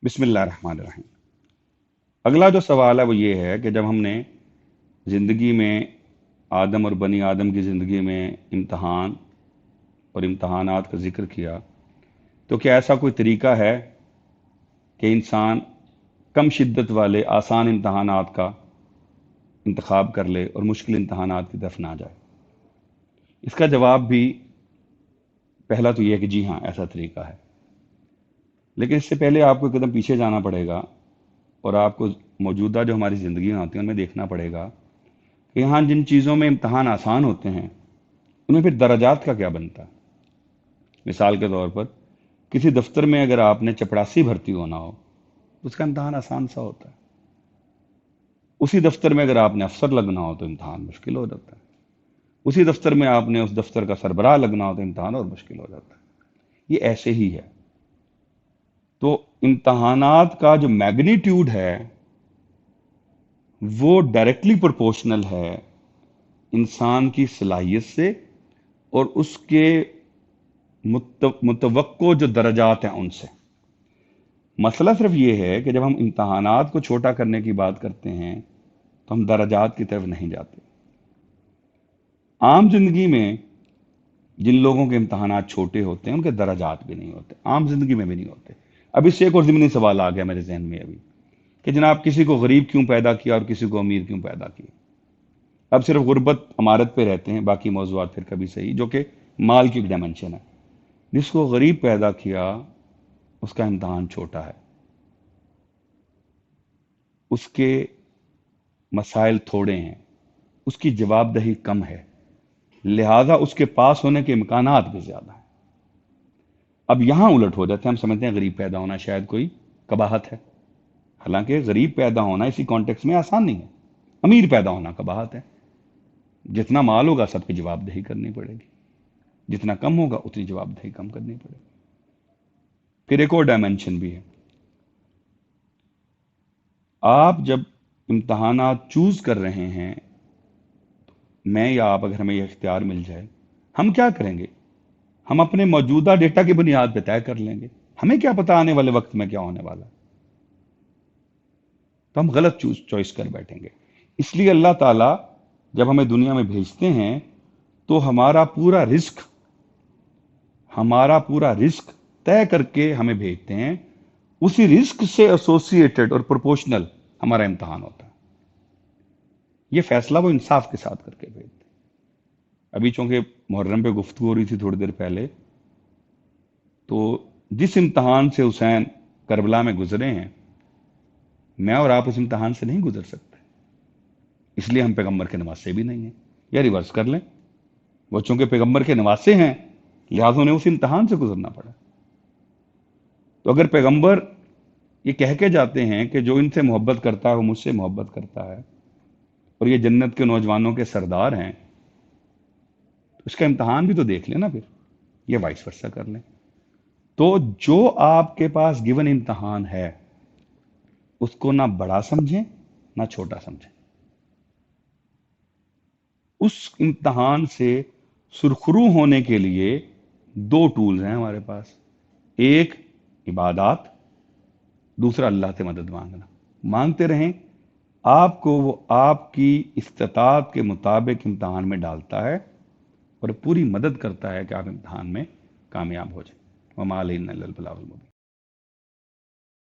بسم اللہ الرحمن الرحیم۔ اگلا جو سوال ہے وہ یہ ہے کہ جب ہم نے زندگی میں آدم اور بنی آدم کی زندگی میں امتحان اور امتحانات کا ذکر کیا، تو کیا ایسا کوئی طریقہ ہے کہ انسان کم شدت والے آسان امتحانات کا انتخاب کر لے اور مشکل امتحانات کی طرف نہ جائے؟ اس کا جواب بھی پہلا تو یہ ہے کہ جی ہاں، ایسا طریقہ ہے، لیکن اس سے پہلے آپ کو ایک قدم پیچھے جانا پڑے گا اور آپ کو موجودہ جو ہماری زندگیاں ہوتی ہیں ان میں دیکھنا پڑے گا کہ یہاں جن چیزوں میں امتحان آسان ہوتے ہیں ان میں پھر درجات کا کیا بنتا ہے۔ مثال کے طور پر کسی دفتر میں اگر آپ نے چپڑاسی بھرتی ہونا ہو تو اس کا امتحان آسان سا ہوتا ہے، اسی دفتر میں اگر آپ نے افسر لگنا ہو تو امتحان مشکل ہو جاتا ہے، اسی دفتر میں آپ نے اس دفتر کا سربراہ لگنا ہو تو امتحان اور مشکل ہو جاتا ہے۔ یہ ایسے ہی ہے۔ تو امتحانات کا جو میگنیٹیوڈ ہے وہ ڈائریکٹلی پروپورشنل ہے انسان کی صلاحیت سے اور اس کے متوقع جو درجات ہیں ان سے۔ مسئلہ صرف یہ ہے کہ جب ہم امتحانات کو چھوٹا کرنے کی بات کرتے ہیں تو ہم درجات کی طرف نہیں جاتے۔ عام زندگی میں جن لوگوں کے امتحانات چھوٹے ہوتے ہیں ان کے درجات بھی نہیں ہوتے، عام زندگی میں بھی نہیں ہوتے۔ اب اس سے ایک اور ضمنی سوال آ گیا میرے ذہن میں ابھی کہ جناب کسی کو غریب کیوں پیدا کیا اور کسی کو امیر کیوں پیدا کیا؟ اب صرف غربت امارت پہ رہتے ہیں، باقی موضوعات پھر کبھی صحیح، جو کہ مال کی ایک ڈائمنشن ہے۔ جس کو غریب پیدا کیا اس کا امتحان چھوٹا ہے، اس کے مسائل تھوڑے ہیں، اس کی جواب دہی کم ہے، لہذا اس کے پاس ہونے کے امکانات بھی زیادہ ہیں۔ اب یہاں الٹ ہو جاتے ہیں، ہم سمجھتے ہیں غریب پیدا ہونا شاید کوئی قباحت ہے، حالانکہ غریب پیدا ہونا اسی کانٹیکس میں آسان نہیں ہے، امیر پیدا ہونا قباحت ہے۔ جتنا مال ہوگا سب کی جواب دہی کرنی پڑے گی، جتنا کم ہوگا اتنی جواب دہی کم کرنی پڑے گی۔ پھر ایک اور ڈائمنشن بھی ہے، آپ جب امتحانات چوز کر رہے ہیں، میں یا آپ اگر ہمیں یہ اختیار مل جائے، ہم کیا کریں گے؟ ہم اپنے موجودہ ڈیٹا کی بنیاد پہ طے کر لیں گے، ہمیں کیا پتا آنے والے وقت میں کیا ہونے والا ہے، تو ہم غلط چوائس کر بیٹھیں گے۔ اس لیے اللہ تعالیٰ جب ہمیں دنیا میں بھیجتے ہیں تو ہمارا پورا رزق طے کر کے ہمیں بھیجتے ہیں، اسی رزق سے ایسوسیٹڈ اور پروپورشنل ہمارا امتحان ہوتا ہے۔ یہ فیصلہ وہ انصاف کے ساتھ کر کے بھیجتے ہیں۔ ابھی چونکہ محرم پہ گفتگو ہو رہی تھی تھوڑی دیر پہلے، تو جس امتحان سے حسین کربلا میں گزرے ہیں، میں اور آپ اس امتحان سے نہیں گزر سکتے، اس لیے ہم پیغمبر کے نواسے بھی نہیں ہیں۔ یا ریورس کر لیں، وہ چونکہ پیغمبر کے نواسے ہیں لہٰذا انہیں اس امتحان سے گزرنا پڑا۔ تو اگر پیغمبر یہ کہہ کے جاتے ہیں کہ جو ان سے محبت کرتا ہے وہ مجھ سے محبت کرتا ہے اور یہ جنت کے نوجوانوں کے سردار ہیں، تو اس کا امتحان بھی تو دیکھ لیں نا، پھر یہ وائس ورثہ کر لیں۔ تو جو آپ کے پاس گیون امتحان ہے اس کو نہ بڑا سمجھیں نہ چھوٹا سمجھیں۔ اس امتحان سے سرخرو ہونے کے لیے دو ٹولز ہیں ہمارے پاس، ایک عبادات، دوسرا اللہ سے مدد مانگنا۔ مانگتے رہیں، آپ کو وہ آپ کی استطاعت کے مطابق امتحان میں ڈالتا ہے اور پوری مدد کرتا ہے کہ آپ امتحان میں کامیاب ہو جائیں۔ وما علینا الا البلاغ المبین۔